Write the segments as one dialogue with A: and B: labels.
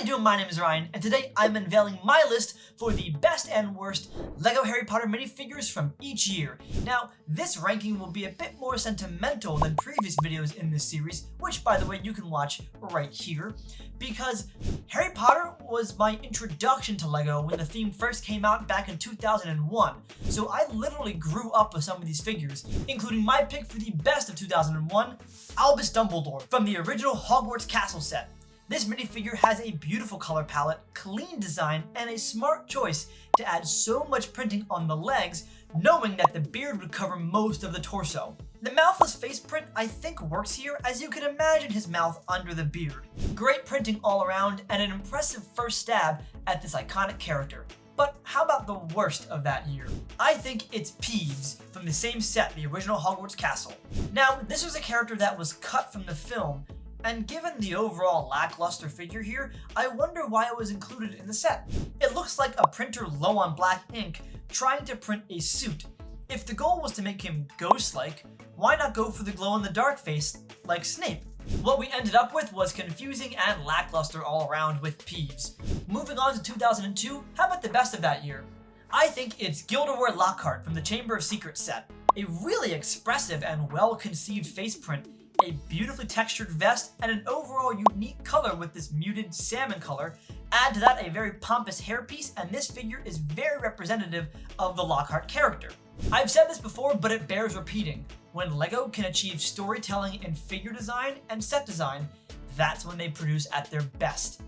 A: you doing? My name is Ryan, and today I'm unveiling my list for the best and worst LEGO Harry Potter minifigures from each year. Now, this ranking will be a bit more sentimental than previous videos in this series, which by the way you can watch right here, because Harry Potter was my introduction to LEGO when the theme first came out back in 2001, so I literally grew up with some of these figures, including my pick for the best of 2001, Albus Dumbledore from the original Hogwarts Castle set. This minifigure has a beautiful color palette, clean design, and a smart choice to add so much printing on the legs, knowing that the beard would cover most of the torso. The mouthless face print I think works here, as you can imagine his mouth under the beard. Great printing all around, and an impressive first stab at this iconic character. But how about the worst of that year? I think it's Peeves from the same set, the original Hogwarts Castle. Now, this was a character that was cut from the film, and given the overall lackluster figure here, I wonder why it was included in the set. It looks like a printer low on black ink trying to print a suit. If the goal was to make him ghost-like, why not go for the glow-in-the-dark face like Snape? What we ended up with was confusing and lackluster all around with Peeves. Moving on to 2002, how about the best of that year? I think it's Gilderoy Lockhart from the Chamber of Secrets set. A really expressive and well-conceived face print, a beautifully textured vest, and an overall unique color with this muted salmon color. Add to that a very pompous hairpiece, and this figure is very representative of the Lockhart character. I've said this before, but it bears repeating. When LEGO can achieve storytelling in figure design and set design, that's when they produce at their best.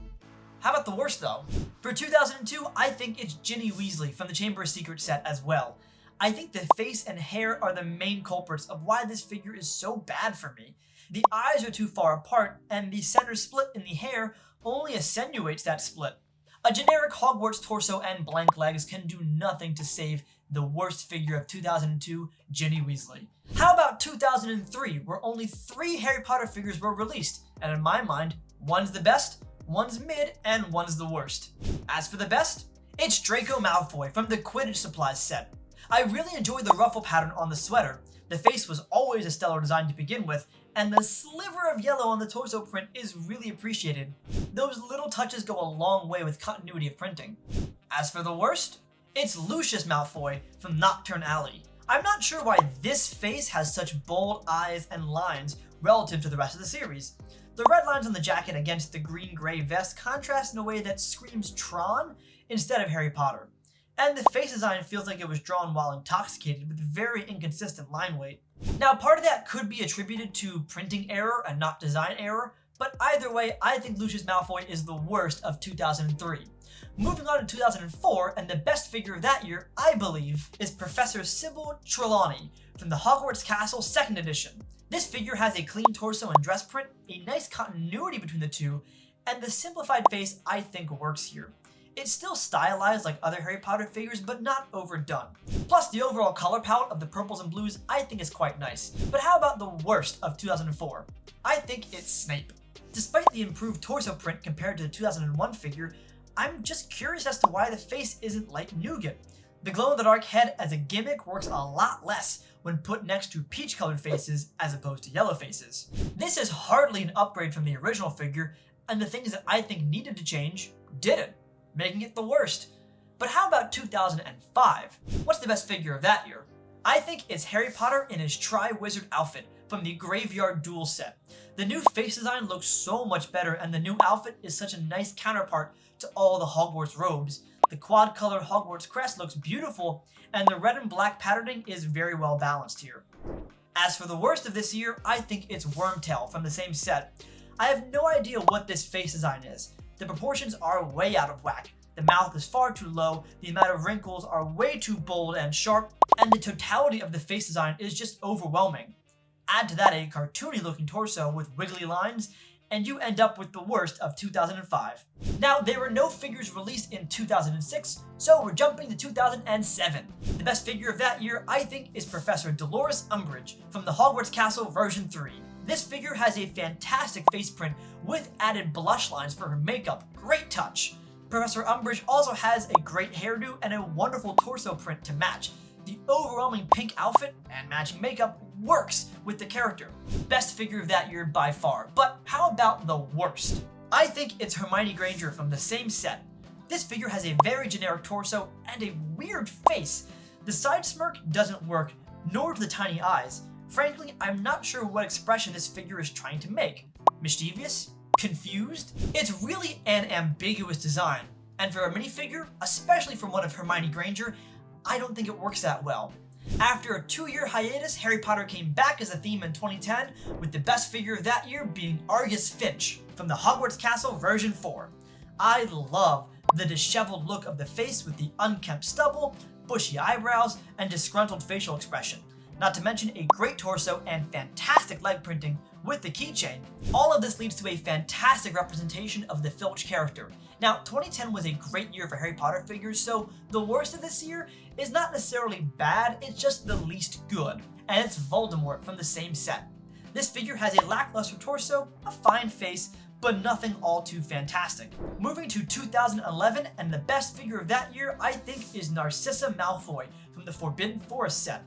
A: How about the worst though? For 2002, I think it's Ginny Weasley from the Chamber of Secrets set as well. I think the face and hair are the main culprits of why this figure is so bad for me. The eyes are too far apart, and the center split in the hair only accentuates that split. A generic Hogwarts torso and blank legs can do nothing to save the worst figure of 2002, Ginny Weasley. How about 2003, where only 3 Harry Potter figures were released, and in my mind, one's the best, one's mid, and one's the worst. As for the best, it's Draco Malfoy from the Quidditch Supplies set. I really enjoyed the ruffle pattern on the sweater. The face was always a stellar design to begin with, and the sliver of yellow on the torso print is really appreciated. Those little touches go a long way with continuity of printing. As for the worst, it's Lucius Malfoy from Nocturne Alley. I'm not sure why this face has such bold eyes and lines relative to the rest of the series. The red lines on the jacket against the green-gray vest contrast in a way that screams Tron instead of Harry Potter. And the face design feels like it was drawn while intoxicated with very inconsistent line weight. Now, part of that could be attributed to printing error and not design error, but either way, I think Lucius Malfoy is the worst of 2003. Moving on to 2004, and the best figure of that year, I believe, is Professor Sybil Trelawney from the Hogwarts Castle 2nd edition. This figure has a clean torso and dress print, a nice continuity between the two, and the simplified face I think works here. It's still stylized like other Harry Potter figures, but not overdone. Plus, the overall color palette of the purples and blues I think is quite nice. But how about the worst of 2004? I think it's Snape. Despite the improved torso print compared to the 2001 figure, I'm just curious as to why the face isn't like nougat. The glow-in-the-dark head as a gimmick works a lot less when put next to peach-colored faces as opposed to yellow faces. This is hardly an upgrade from the original figure, and the things that I think needed to change didn't, making it the worst. But how about 2005? What's the best figure of that year? I think it's Harry Potter in his Tri-Wizard outfit from the Graveyard Duel set. The new face design looks so much better, and the new outfit is such a nice counterpart to all the Hogwarts robes. The quad-colored Hogwarts crest looks beautiful, and the red and black patterning is very well balanced here. As for the worst of this year, I think it's Wormtail from the same set. I have no idea what this face design is. The proportions are way out of whack. The mouth is far too low, the amount of wrinkles are way too bold and sharp, and the totality of the face design is just overwhelming. Add to that a cartoony looking torso with wiggly lines, and you end up with the worst of 2005. Now, there were no figures released in 2006, so we're jumping to 2007. The best figure of that year, I think, is Professor Dolores Umbridge from the Hogwarts Castle version 3. This figure has a fantastic face print with added blush lines for her makeup. Great touch. Professor Umbridge also has a great hairdo and a wonderful torso print to match. The overwhelming pink outfit and matching makeup works with the character. Best figure of that year by far. But how about the worst? I think it's Hermione Granger from the same set. This figure has a very generic torso and a weird face. The side smirk doesn't work, nor do the tiny eyes. Frankly, I'm not sure what expression this figure is trying to make. Mischievous? Confused? It's really an ambiguous design, and for a minifigure, especially from one of Hermione Granger, I don't think it works that well. After a 2-year hiatus, Harry Potter came back as a theme in 2010, with the best figure of that year being Argus Finch from the Hogwarts Castle version 4. I love the disheveled look of the face with the unkempt stubble, bushy eyebrows, and disgruntled facial expression. Not to mention a great torso and fantastic leg printing with the keychain. All of this leads to a fantastic representation of the Filch character. Now, 2010 was a great year for Harry Potter figures, so the worst of this year is not necessarily bad, it's just the least good. And it's Voldemort from the same set. This figure has a lackluster torso, a fine face, but nothing all too fantastic. Moving to 2011, and the best figure of that year, I think, is Narcissa Malfoy from the Forbidden Forest set.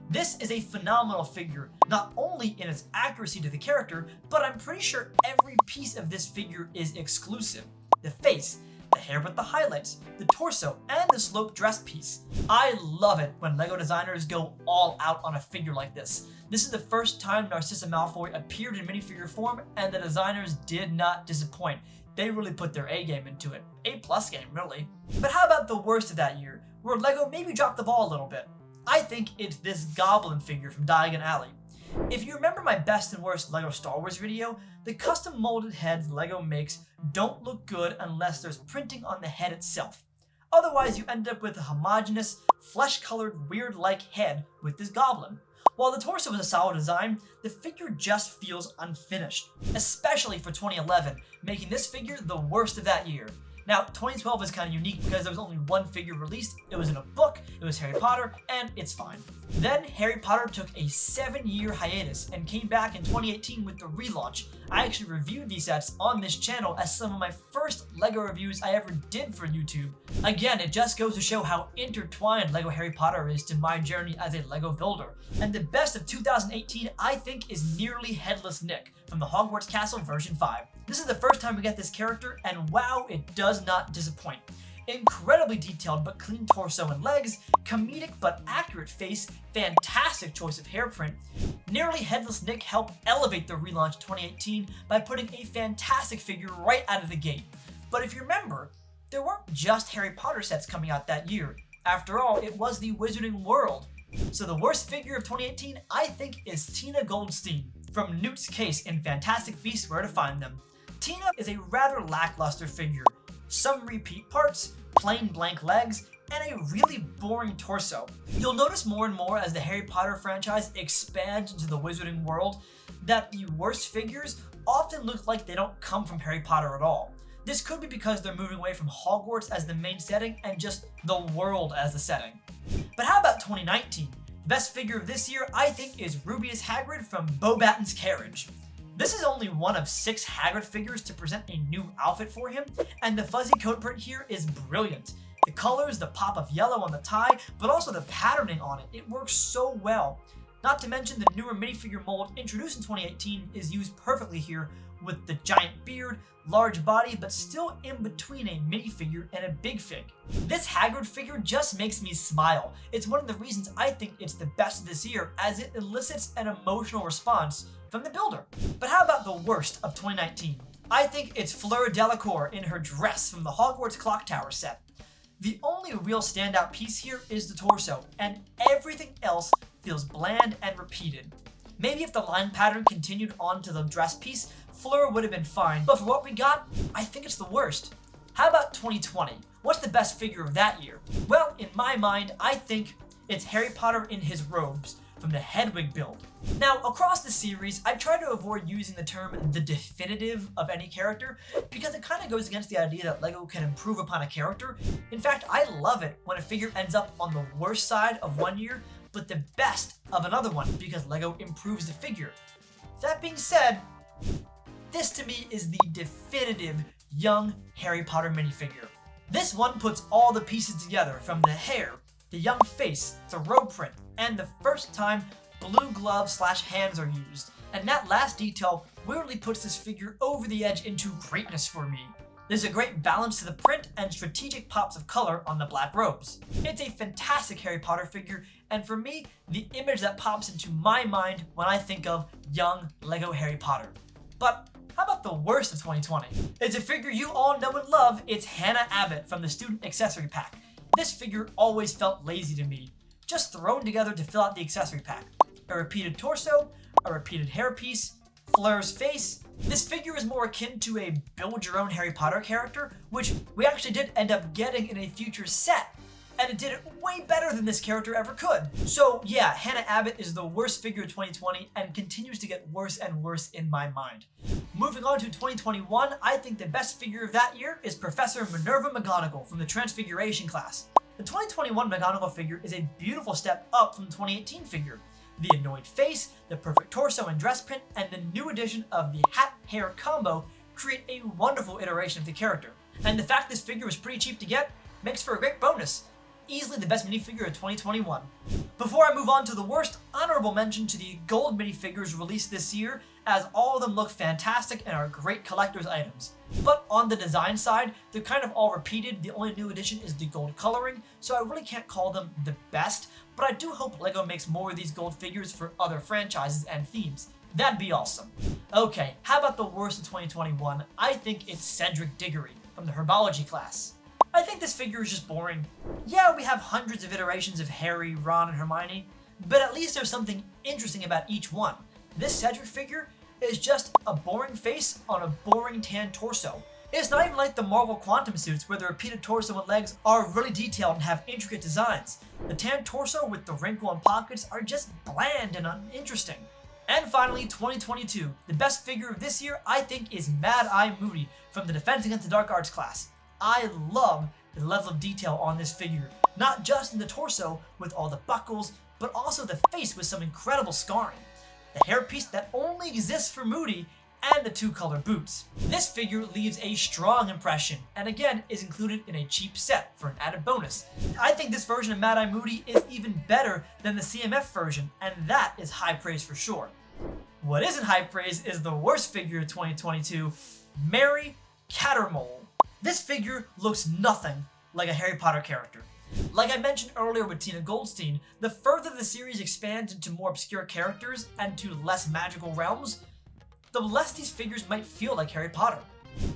A: This is a phenomenal figure, not only in its accuracy to the character, but I'm pretty sure every piece of this figure is exclusive. The face, the hair with the highlights, the torso, and the sloped dress piece. I love it when LEGO designers go all out on a figure like this. This is the first time Narcissa Malfoy appeared in minifigure form, and the designers did not disappoint. They really put their A game into it. A+ game, really. But how about the worst of that year, where LEGO maybe dropped the ball a little bit? I think it's this Goblin figure from Diagon Alley. If you remember my best and worst LEGO Star Wars video, the custom molded heads LEGO makes don't look good unless there's printing on the head itself. Otherwise, you end up with a homogeneous, flesh-colored, weird-like head with this goblin. While the torso is a solid design, the figure just feels unfinished, especially for 2011, making this figure the worst of that year. Now, 2012 is kind of unique because there was only one figure released, it was in a book, it was Harry Potter, and it's fine. Then, Harry Potter took a 7-year hiatus and came back in 2018 with the relaunch. I actually reviewed these sets on this channel as some of my first LEGO reviews I ever did for YouTube. Again, it just goes to show how intertwined LEGO Harry Potter is to my journey as a LEGO builder. And the best of 2018, I think, is Nearly Headless Nick from the Hogwarts Castle version 5. This is the first time we get this character, and wow, it does not disappoint. Incredibly detailed but clean torso and legs, comedic but accurate face, fantastic choice of hairprint. Nearly Headless Nick helped elevate the relaunch 2018 by putting a fantastic figure right out of the gate. But if you remember, there weren't just Harry Potter sets coming out that year. After all, it was the Wizarding World. So the worst figure of 2018, I think, is Tina Goldstein from Newt's Case in Fantastic Beasts: Where to Find Them. Tina is a rather lackluster figure. Some repeat parts, plain blank legs, and a really boring torso. You'll notice more and more as the Harry Potter franchise expands into the Wizarding World that the worst figures often look like they don't come from Harry Potter at all. This could be because they're moving away from Hogwarts as the main setting and just the world as the setting. But how about 2019? The best figure of this year, I think, is Rubeus Hagrid from Beauxbaton's Carriage. This is only one of 6 Hagrid figures to present a new outfit for him, and the fuzzy coat print here is brilliant. The colors, the pop of yellow on the tie, but also the patterning on it works so well. Not to mention the newer minifigure mold introduced in 2018 is used perfectly here with the giant beard, large body, but still in between a minifigure and a big fig. This Hagrid figure just makes me smile. It's one of the reasons I think it's the best of this year, as it elicits an emotional response from the builder. But how about the worst of 2019? I think it's Fleur Delacour in her dress from the Hogwarts Clock Tower set. The only real standout piece here is the torso, and everything else feels bland and repeated. Maybe if the line pattern continued on to the dress piece, Fleur would have been fine, but for what we got, I think it's the worst. How about 2020? What's the best figure of that year? Well, in my mind, I think it's Harry Potter in his robes from the Hedwig build. Now, across the series, I try to avoid using the term the definitive of any character because it kind of goes against the idea that LEGO can improve upon a character. In fact, I love it when a figure ends up on the worst side of one year, but the best of another one because LEGO improves the figure. That being said, this to me is the definitive young Harry Potter minifigure. This one puts all the pieces together, from the hair, the young face, the robe print, and the first time blue gloves/hands are used. And that last detail really puts this figure over the edge into greatness for me. There's a great balance to the print and strategic pops of color on the black robes. It's a fantastic Harry Potter figure, and for me, the image that pops into my mind when I think of young LEGO Harry Potter. But how about the worst of 2020? It's a figure you all know and love. It's Hannah Abbott from the Student Accessory Pack. This figure always felt lazy to me, just thrown together to fill out the accessory pack. A repeated torso, a repeated hairpiece, Fleur's face. This figure is more akin to a build-your-own Harry Potter character, which we actually did end up getting in a future set, and it did it way better than this character ever could. So yeah, Hannah Abbott is the worst figure of 2020 and continues to get worse and worse in my mind. Moving on to 2021, I think the best figure of that year is Professor Minerva McGonagall from the Transfiguration class. The 2021 McGonagall figure is a beautiful step up from the 2018 figure. The annoyed face, the perfect torso and dress print, and the new addition of the hat-hair combo create a wonderful iteration of the character. And the fact this figure was pretty cheap to get makes for a great bonus. Easily the best minifigure of 2021. Before I move on to the worst, honorable mention to the gold minifigures released this year, as all of them look fantastic and are great collector's items. But on the design side, they're kind of all repeated. The only new addition is the gold coloring, so I really can't call them the best, but I do hope LEGO makes more of these gold figures for other franchises and themes. That'd be awesome. Okay, how about the worst of 2021? I think it's Cedric Diggory from the Herbology class. I think this figure is just boring. Yeah, we have hundreds of iterations of Harry, Ron, and Hermione, but at least there's something interesting about each one. This Cedric figure is just a boring face on a boring tan torso. It's not even like the Marvel Quantum suits where the repeated torso and legs are really detailed and have intricate designs. The tan torso with the wrinkle and pockets are just bland and uninteresting. And finally, 2022. The best figure of this year, I think, is Mad Eye Moody from the Defense Against the Dark Arts class. I love the level of detail on this figure, not just in the torso with all the buckles, but also the face with some incredible scarring, the hairpiece that only exists for Moody, and the two-color boots. This figure leaves a strong impression, and again is included in a cheap set for an added bonus. I think this version of Mad Eye Moody is even better than the CMF version, and that is high praise for sure. What isn't high praise is the worst figure of 2022, Mary Cattermole. This figure looks nothing like a Harry Potter character. Like I mentioned earlier with Tina Goldstein, the further the series expands into more obscure characters and to less magical realms, the less these figures might feel like Harry Potter.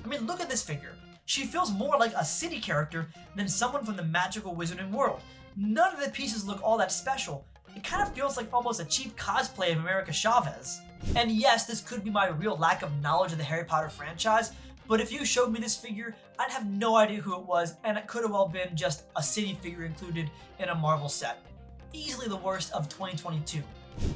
A: I mean, look at this figure. She feels more like a city character than someone from the magical wizarding world. None of the pieces look all that special. It kind of feels like almost a cheap cosplay of America Chavez. And yes, this could be my real lack of knowledge of the Harry Potter franchise, but if you showed me this figure, I'd have no idea who it was, and it could have well been just a city figure included in a Marvel set. Easily the worst of 2022.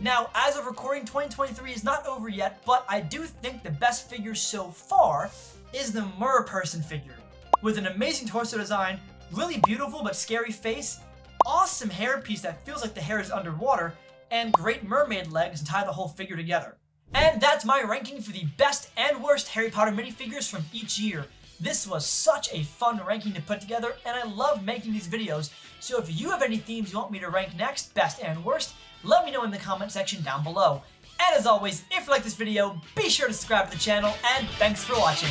A: Now, as of recording, 2023 is not over yet, but I do think the best figure so far is the Merperson figure. With an amazing torso design, really beautiful but scary face, awesome hairpiece that feels like the hair is underwater, and great mermaid legs to tie the whole figure together. And that's my ranking for the best and worst Harry Potter minifigures from each year. This was such a fun ranking to put together, and I love making these videos. So if you have any themes you want me to rank next, best and worst, let me know in the comment section down below. And as always, if you like this video, be sure to subscribe to the channel, and thanks for watching.